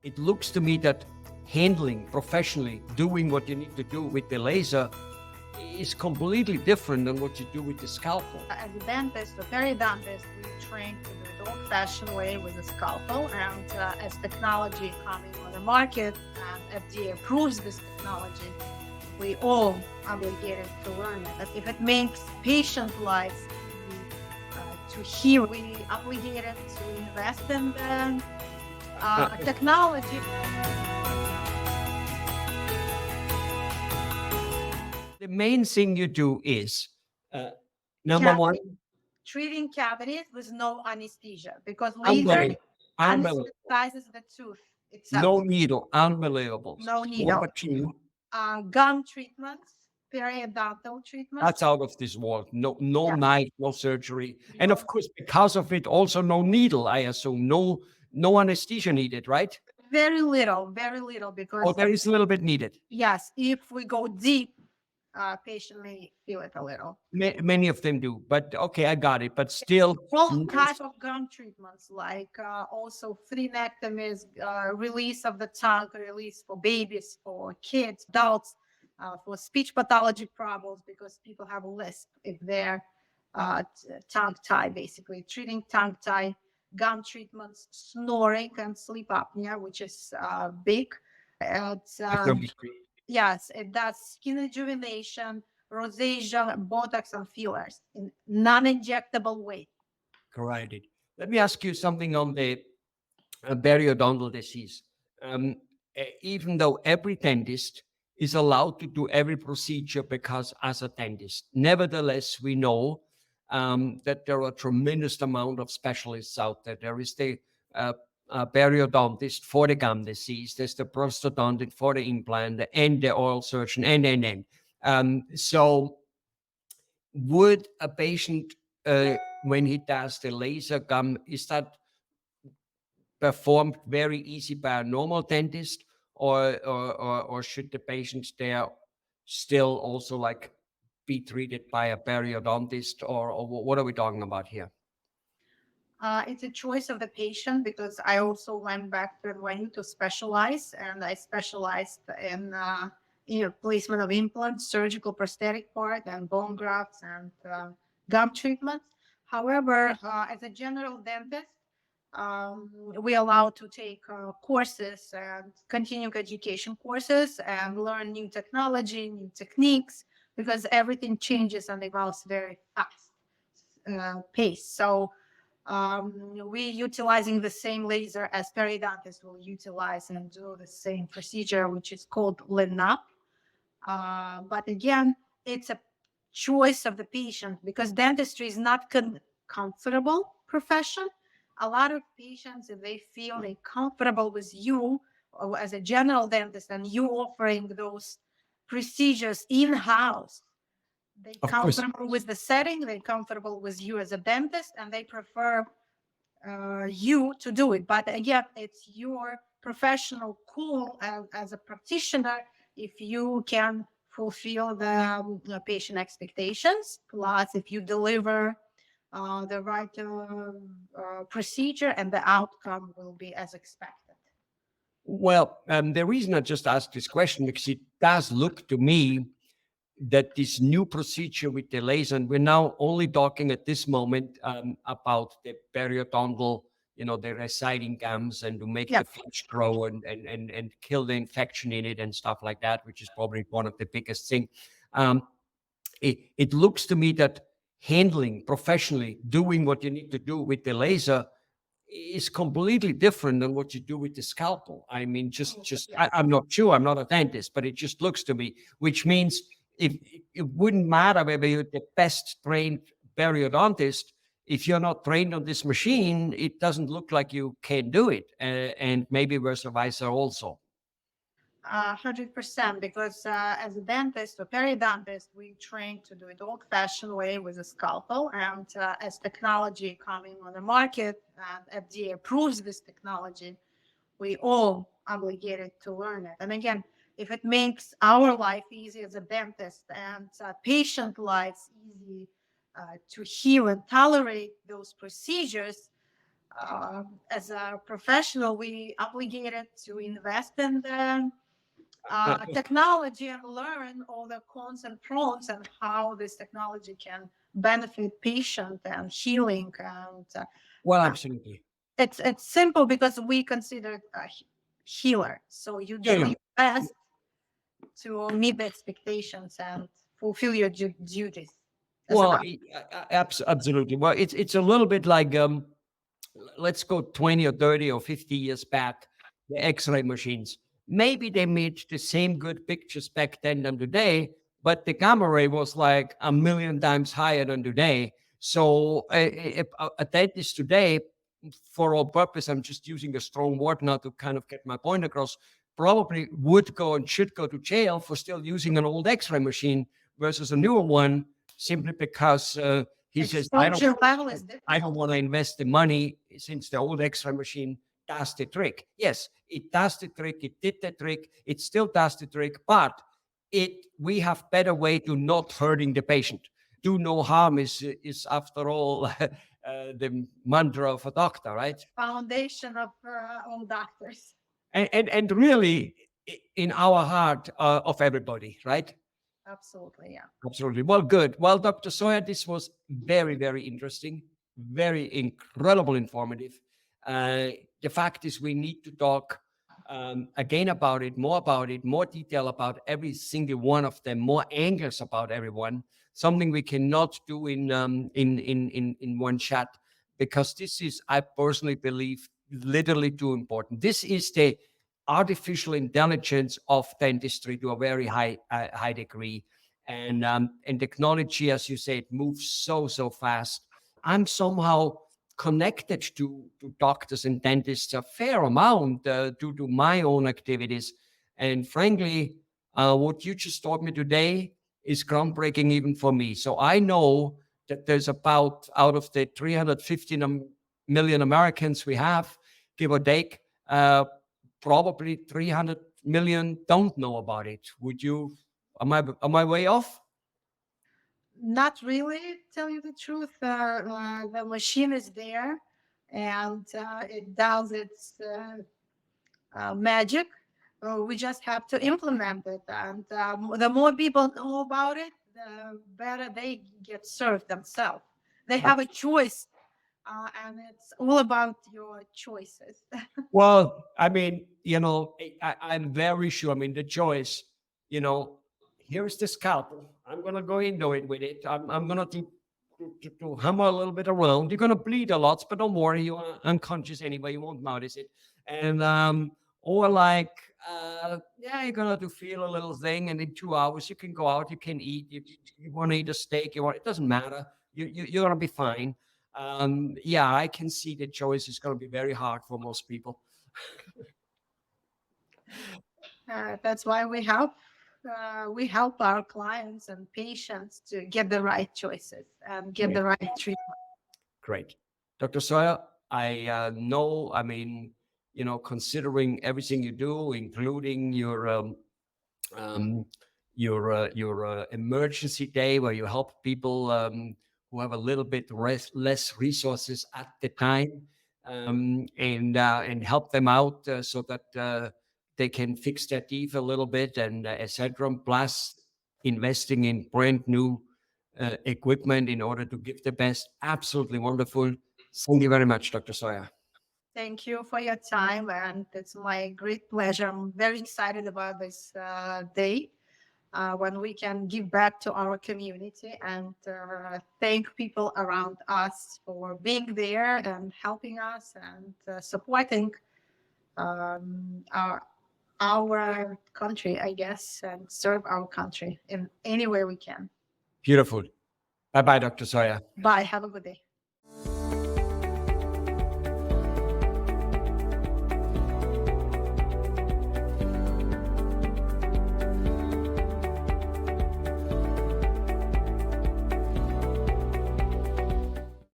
It looks to me that handling professionally, doing what you need to do with the laser is completely different than what you do with the scalpel. As a dentist or periodontist, we train to do it old-fashioned way with a scalpel. And as technology coming on the market and FDA approves this technology, we all obligated to learn it. But if it makes patient lives to heal, we obligated to invest in the technology. The main thing you do is, number one, treating cavities with no anesthesia, because laser unbelievable. anesthetizes the tooth itself. No needle, unbelievable. No needle. Number two, gum treatments, periodontal treatments. that's out of this world. No knife, no surgery. And of course, because of it, also no needle, I assume. No anesthesia needed, right? Very little, because there is a little bit needed. Yes, if we go deep, patient may feel it a little. Many of them do, but okay, I got it. But still, all types of gum treatments, like also frenectomies, release of the tongue, release for babies, for kids, adults, for speech pathology problems, because people have a lisp if they're tongue tie, basically treating tongue tie, gum treatments, snoring and sleep apnea, which is big. Yes, it does skin rejuvenation, rosacea, Botox, and fillers in non-injectable way. Correct. Let me ask you something on the periodontal disease. Even though every dentist is allowed to do every procedure because as a dentist, nevertheless, we know that there are a tremendous amount of specialists out there. There is the periodontist for the gum disease. There's the prosthodontist for the implant, and the oral surgeon, and. So would a patient, when he does the laser gum, is that performed very easy by a normal dentist, or should the patients there still also like be treated by a periodontist, or what are we talking about here? It's a choice of the patient, because I also went back to NYU to specialize, and I specialized in placement of implants, surgical prosthetic part, and bone grafts, and gum treatments. However, as a general dentist, we allowed to take courses and continuing education courses and learn new technology, new techniques, because everything changes and evolves very fast pace. So we utilizing the same laser as periodontists will utilize and do the same procedure, which is called LINUP. But again, it's a choice of the patient, because dentistry is not comfortable profession. A lot of patients, if they feel they're comfortable with you as a general dentist and you offering those procedures in-house, they're comfortable with the setting, they're comfortable with you as a dentist, and they prefer you to do it. But again, it's your professional call as a practitioner if you can fulfill the patient expectations, plus if you deliver the right procedure, and the outcome will be as expected. Well, the reason I just asked this question, because it does look to me that this new procedure with the laser, and we're now only talking at this moment about the periodontal, the residing gums, and to make the flesh grow and kill the infection in it and stuff like that, which is probably one of the biggest things. It looks to me that handling professionally, doing what you need to do with the laser is completely different than what you do with the scalpel. I mean, I'm not sure, I'm not a dentist, but it just looks to me, which means if it wouldn't matter whether you're the best trained periodontist, if you're not trained on this machine, it doesn't look like you can do it. And maybe vice versa also. 100%, because as a dentist or periodontist, we train to do it old-fashioned way with a scalpel. And as technology coming on the market and FDA approves this technology, we all obligated to learn it. And again, if it makes our life easy as a dentist and patient lives easy to heal and tolerate those procedures, As a professional, we obligated to invest in the Uh, technology and learn all the cons and pros and how this technology can benefit patient and healing. And well, uh, absolutely. it's simple because we consider it a healer. So you Yeah, do yeah. your best to meet the expectations and fulfill your duties as a Well, doctor. absolutely. Well, it's a little bit like let's go 20 or 30 or 50 years back, the X-ray machines. Maybe they made the same good pictures back then than today, but the gamma ray was like a million times higher than today. So a dentist today, for all purpose, I'm just using a strong word now to kind of get my point across, probably would go and should go to jail for still using an old X-ray machine versus a newer one, simply because he says, Exposure level is I different. don't want to invest the money since the old X-ray machine does the trick. Yes, it does the trick. It did the trick. It still does the trick, but we have better way to not hurting the patient. Do no harm is after all the mantra of a doctor, right? Foundation of all doctors. And really in our heart of everybody, right? Absolutely, yeah. Absolutely. Well, good. Well, Dr. Sawyer, this was very, very interesting, very incredible informative. Uh, the fact is, we need to talk again about it, more detail about every single one of them, more angles about everyone. Something we cannot do in one chat, because this is, I personally believe, literally too important. This is the artificial intelligence of dentistry to a very high degree, and technology, as you say, it moves so fast. I'm somehow connected to doctors and dentists a fair amount due to my own activities, and frankly, what you just taught me today is groundbreaking even for me. So I know that there's about, out of the 350 million Americans we have, give or take, probably 300 million don't know about it. Would you, am I way off? Not really, tell you the truth. The machine is there and it does its magic. We just have to implement it. And the more people know about it, the better they get served themselves. They have a choice, and it's all about your choices. Well, I mean, I'm very sure. I mean, the choice, here's the scalpel. I'm going to go into it with it. I'm going to hammer a little bit around. You're going to bleed a lot, but don't worry. You are unconscious anyway. You won't notice it. And, or like, yeah, you're going to feel a little thing. And in 2 hours, you can go out, you can eat. You want to eat a steak, it doesn't matter. You're going to be fine. Yeah, I can see the choice is going to be very hard for most people. That's why we help our clients and patients to get the right choices and get Great. the right treatment. Great. Dr. Sawyer, I know, I mean, considering everything you do, including um, your emergency day where you help people who have a little bit less resources at the time, and help them out so that they can fix their teeth a little bit, and etc. Plus investing in brand new equipment in order to give the best. Absolutely wonderful. Thank you very much, Dr. Sawyer. Thank you for your time, and it's my great pleasure. I'm very excited about this day when we can give back to our community and thank people around us for being there and helping us and supporting our country, I guess, and serve our country in any way we can. Beautiful. Bye bye, Dr. Sawyer. Bye. Have a good day.